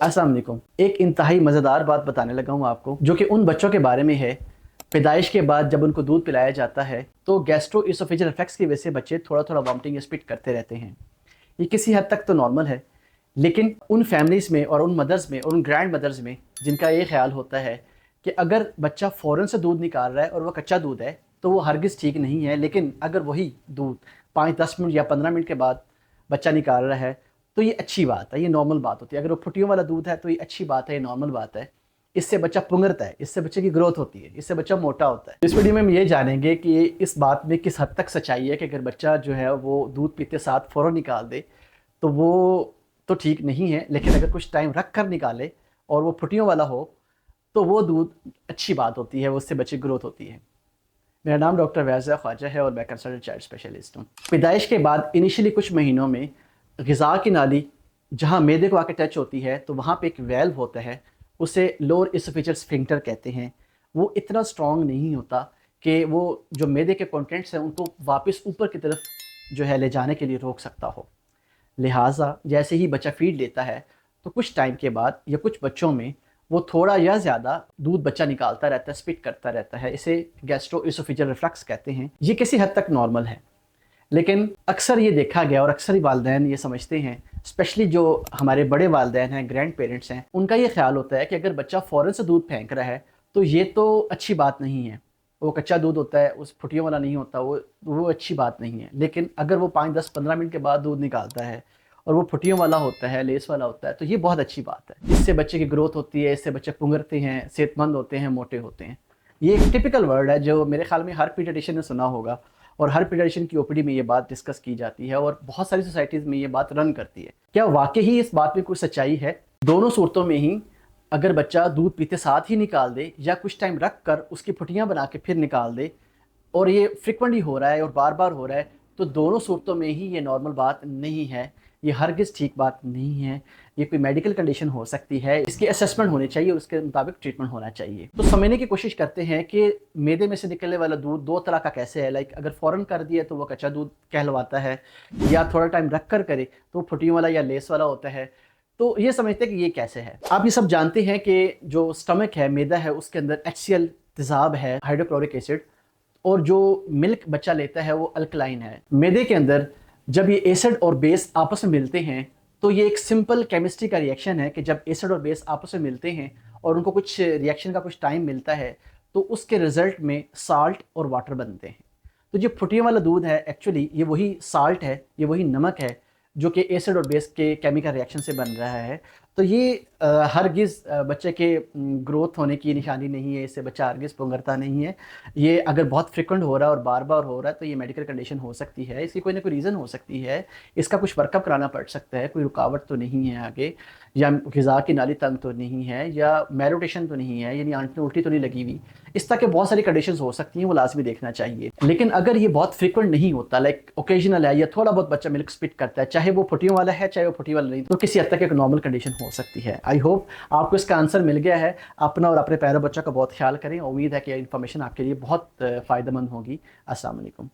अस्सलाम वालेकुम। एक इंतहाई मज़ेदार बात बताने लगा हूँ आपको, जो कि उन बच्चों के बारे में है। पैदाइश के बाद जब उनको दूध पिलाया जाता है तो गैस्ट्रोइसोफेजियल रिफ्लक्स की वजह से बच्चे थोड़ा थोड़ा वॉमिटिंग या स्पिट करते रहते हैं। ये किसी हद तक तो नॉर्मल है, लेकिन उन फैमिलीज़ में और उन मदर्स में और उन ग्रैंड मदर्स में जिनका ये ख्याल होता है कि अगर बच्चा फ़ौरन से दूध निकाल रहा है और वह कच्चा दूध है तो वो हरगिज़ ठीक नहीं है, लेकिन अगर वही दूध 5-10 मिनट या 15 मिनट के बाद बच्चा निकाल रहा है तो ये अच्छी बात है, ये नॉर्मल बात होती है। अगर वो फुटियों वाला दूध है तो ये अच्छी बात है, ये नॉर्मल बात है। इससे बच्चा पुंगरता है, इससे बच्चे की ग्रोथ होती है, इससे बच्चा मोटा होता है। इस वीडियो में हम ये जानेंगे कि इस बात में किस हद तक सच्चाई है कि अगर बच्चा जो है वो दूध पीते साथ फ़ौरन निकाल दे तो वो तो ठीक नहीं है, लेकिन अगर कुछ टाइम रख कर निकाले और वो फुटियों वाला हो तो वो दूध अच्छी बात होती है, वो उससे बच्चे की ग्रोथ होती है। मेरा नाम डॉक्टर वैज़ा ख्वाजा है और मैं कंसल्टेंट चाइल्ड स्पेशलिस्ट हूँ। पैदाइश के बाद इनिशियली कुछ महीनों में ग़िज़ा की नाली जहाँ मैदे को आके टच होती है तो वहाँ पे एक वेल्व होता है, उसे लोअर इसोफेजियल स्फिंक्टर कहते हैं। वो इतना स्ट्रॉन्ग नहीं होता कि वो जो मैदे के कंटेंट्स हैं उनको वापस ऊपर की तरफ जो है ले जाने के लिए रोक सकता हो। लिहाजा जैसे ही बच्चा फीड लेता है तो कुछ टाइम के बाद या कुछ बच्चों में वो थोड़ा या ज़्यादा दूध बच्चा निकालता रहता है, स्पिट करता रहता है। इसे गैस्ट्रोइसोफेजियल रिफ्लक्स कहते हैं। ये किसी हद तक नॉर्मल है, लेकिन अक्सर ये देखा गया और अक्सर ही वालिदैन ये समझते हैं, स्पेशली जो हमारे बड़े वालिदैन हैं, ग्रैंड पेरेंट्स हैं, उनका ये ख्याल होता है कि अगर बच्चा फ़ौरन से दूध फेंक रहा है तो ये तो अच्छी बात नहीं है। वो कच्चा दूध होता है, उस फुटियों वाला नहीं होता, वो अच्छी बात नहीं है। लेकिन अगर वो 5-10-15 मिनट के बाद दूध निकालता है और वो फुटियों वाला होता है, लेस वाला होता है, तो ये बहुत अच्छी बात है। इससे बच्चे की ग्रोथ होती है, इससे बच्चे पुंगरते हैं, सेहतमंद होते हैं, मोटे होते हैं। ये एक टिपिकल वर्ड है जो मेरे ख्याल में हर पीडियाट्रिशियन ने सुना होगा और हर पीडियाट्रिशियन की ओपीडी में ये बात डिस्कस की जाती है और बहुत सारी सोसाइटीज़ में ये बात रन करती है। क्या वाकई ही इस बात में कुछ सच्चाई है? दोनों सूरतों में ही अगर बच्चा दूध पीते साथ ही निकाल दे या कुछ टाइम रख कर उसकी फुटियाँ बना के फिर निकाल दे और ये फ्रिक्वेंटली हो रहा है और बार बार हो रहा है, तो दोनों सूरतों में ही ये नॉर्मल बात नहीं है, ये हरगिज़ ठीक बात नहीं है। ये कोई मेडिकल कंडीशन हो सकती है, इसकी असेसमेंट होनी चाहिए और उसके मुताबिक ट्रीटमेंट होना चाहिए। तो समझने की कोशिश करते हैं कि मैदे में से निकलने वाला दूध दो तरह का कैसे है। लाइक अगर फ़ौरन कर दिया तो वो कच्चा दूध कहलवाता है, या थोड़ा टाइम रख कर करे तो फुटियों वाला या लेस वाला होता है। तो ये समझते हैं कि ये कैसे है। आप ये सब जानते हैं कि जो स्टमक है, मैदा है, उसके अंदर HCl तेज़ाब है, हाइड्रोक्लोरिक एसिड, और जो मिल्क बच्चा लेता है वो अल्कलाइन है। मैदे के अंदर जब ये एसिड और बेस आपस में मिलते हैं तो ये एक सिंपल केमिस्ट्री का रिएक्शन है कि जब एसिड और बेस आपस में मिलते हैं और उनको कुछ रिएक्शन का कुछ टाइम मिलता है तो उसके रिजल्ट में साल्ट और वाटर बनते हैं। तो जो फुटियों वाला दूध है एक्चुअली ये वही साल्ट है, ये वही नमक है जो कि एसिड और बेस के केमिकल रिएक्शन से बन रहा है। तो ये हरगिज़ बच्चे के ग्रोथ होने की निशानी नहीं है, इससे बच्चा हरगिज़ पुंगरता नहीं है। ये अगर बहुत फ्रिक्वेंट हो रहा है और बार बार हो रहा है तो ये मेडिकल कंडीशन हो सकती है, इसकी कोई ना कोई रीज़न हो सकती है, इसका कुछ वर्कअप कराना पड़ सकता है। कोई रुकावट तो नहीं है आगे, या ग़िज़ा की नाली तंग तो नहीं है, या मैलोटेशन तो नहीं है, यानी आंट में उल्टी तो नहीं लगी हुई। इस तरह के बहुत सारी कंडीशंस हो सकती हैं, वो लाज़मी देखना चाहिए। लेकिन अगर ये बहुत फ्रिक्वेंट नहीं होता, लाइक ओकेजनल है या थोड़ा बहुत बच्चा मिल्क स्पिट करता है, चाहे वो फुटियों वाला है चाहे वो फुटी वाला नहीं, तो किसी हद तक एक नॉर्मल कंडीशन हो सकती है। आई होप आपको इसका आंसर मिल गया है। अपना और अपने प्यारे बच्चों का बहुत ख्याल करें। उम्मीद है कि इन्फॉर्मेशन आपके लिए बहुत फ़ायदेमंद होगी। अस्सलाम वालेकुम।